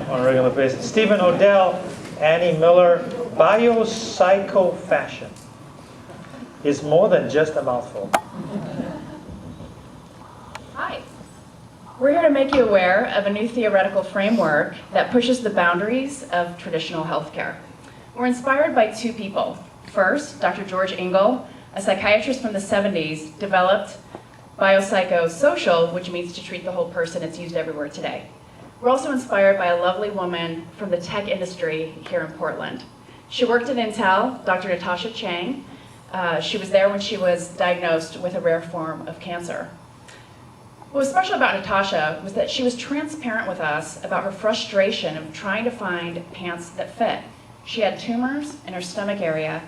on a regular basis. Stephen Odell, Annie Miller, Biopsychofashion is more than just a mouthful. Hi. We're here to make you aware of a new theoretical framework that pushes the boundaries of traditional healthcare. We're inspired by two people. First, Dr. George Engel, a psychiatrist from the 70s, developed biopsychosocial, which means to treat the whole person. It's used everywhere today. We're also inspired by a lovely woman from the tech industry here in Portland. She worked at Intel, Dr. Natasha Chang. She was there when she was diagnosed with a rare form of cancer. What was special about Natasha was that she was transparent with us about her frustration of trying to find pants that fit. She had tumors in her stomach area,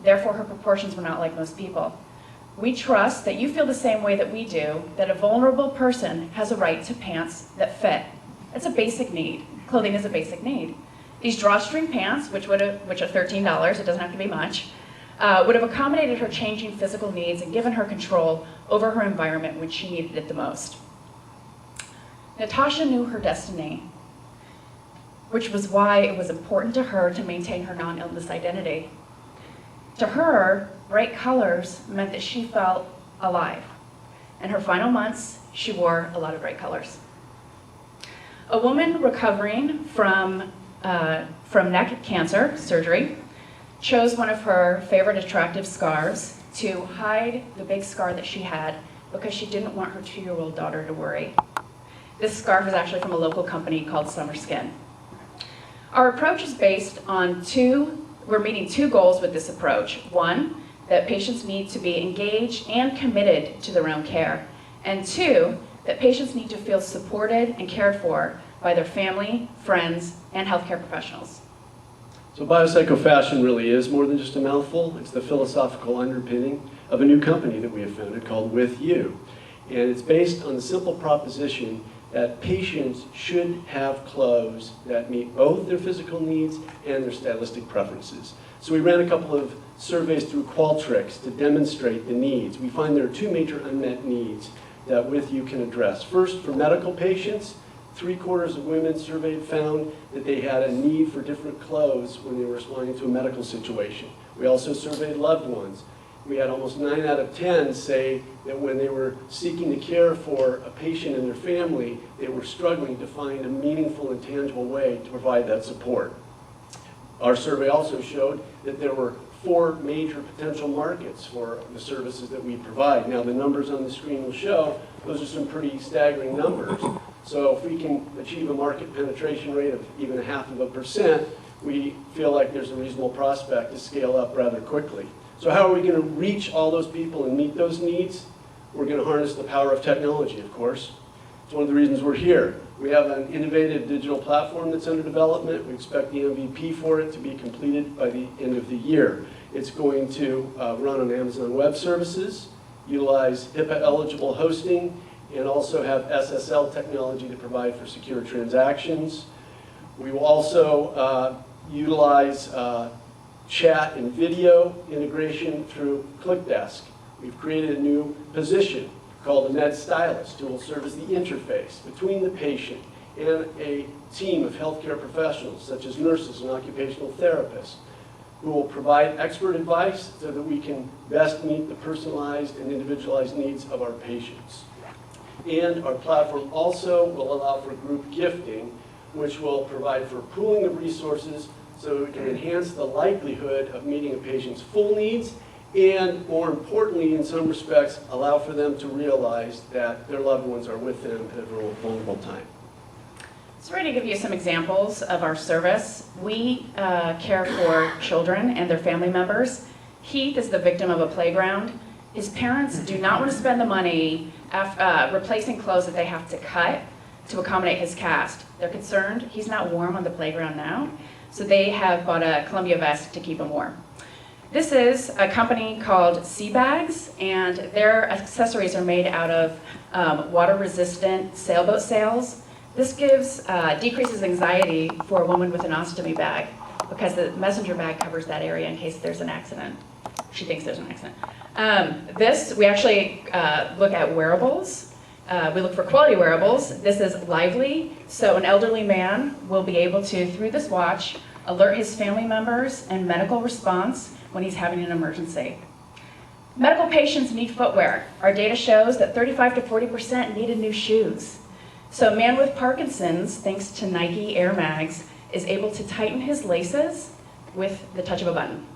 therefore her proportions were not like most people. We trust that you feel the same way that we do, that a vulnerable person has a right to pants that fit. It's a basic need. Clothing is a basic need. These drawstring pants, which are $13, it doesn't have to be much, would have accommodated her changing physical needs and given her control over her environment when she needed it the most. Natasha knew her destiny, which was why it was important to her to maintain her non-illness identity. To her, bright colors meant that she felt alive. In her final months, she wore a lot of bright colors. A woman recovering from neck cancer surgery chose one of her favorite attractive scarves to hide the big scar that she had because she didn't want her 2-year-old daughter to worry. This scarf is actually from a local company called Summer Skin. Our approach is based on we're meeting two goals with this approach. One, that patients need to be engaged and committed to their own care. And two, that patients need to feel supported and cared for by their family, friends, and healthcare professionals. So Biopsychofashion really is more than just a mouthful. It's the philosophical underpinning of a new company that we have founded called With You. And it's based on the simple proposition that patients should have clothes that meet both their physical needs and their stylistic preferences. So we ran a couple of surveys through Qualtrics to demonstrate the needs. We find there are two major unmet needs that With You can address. First, for medical patients, 3/4 of women surveyed found that they had a need for different clothes when they were responding to a medical situation. We also surveyed loved ones. We had almost 9 out of 10 say that when they were seeking to care for a patient and their family, they were struggling to find a meaningful and tangible way to provide that support. Our survey also showed that there were 4 major potential markets for the services that we provide. Now the numbers on the screen will show those are some pretty staggering numbers. So if we can achieve a market penetration rate of even 0.5%, we feel like there's a reasonable prospect to scale up rather quickly. So how are we going to reach all those people and meet those needs? We're going to harness the power of technology, of course. It's one of the reasons we're here. We have an innovative digital platform that's under development. We expect the MVP for it to be completed by the end of the year. It's going to run on Amazon Web Services, utilize HIPAA-eligible hosting, and also have SSL technology to provide for secure transactions. We will also utilize chat and video integration through ClickDesk. We've created a new position called the Med Stylist, who will serve as the interface between the patient and a team of healthcare professionals, such as nurses and occupational therapists, who will provide expert advice so that we can best meet the personalized and individualized needs of our patients. And our platform also will allow for group gifting, which will provide for pooling of resources so we can enhance the likelihood of meeting a patient's full needs and, more importantly, in some respects, allow for them to realize that their loved ones are with them at a vulnerable time. So we're going to give you some examples of our service. We care for children and their family members. Heath is the victim of a playground. His parents do not want to spend the money replacing clothes that they have to cut to accommodate his cast. They're concerned he's not warm on the playground now, so they have bought a Columbia vest to keep him warm. This is a company called Sea Bags, and their accessories are made out of water-resistant sailboat sails. This decreases anxiety for a woman with an ostomy bag because the messenger bag covers that area in case there's an accident. She thinks there's an accident. We actually look at wearables We look for quality wearables. This is Lively, so an elderly man will be able to, through this watch, alert his family members and medical response when he's having an emergency. Medical patients need footwear. Our data shows that 35 to 40% needed new shoes. So a man with Parkinson's, thanks to Nike Air Mags, is able to tighten his laces with the touch of a button.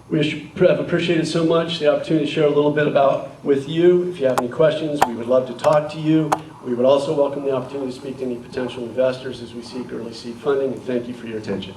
We have appreciated so much the opportunity to share a little bit about with you. If you have any questions, we would love to talk to you. We would also welcome the opportunity to speak to any potential investors as we seek early seed funding, and thank you for your attention.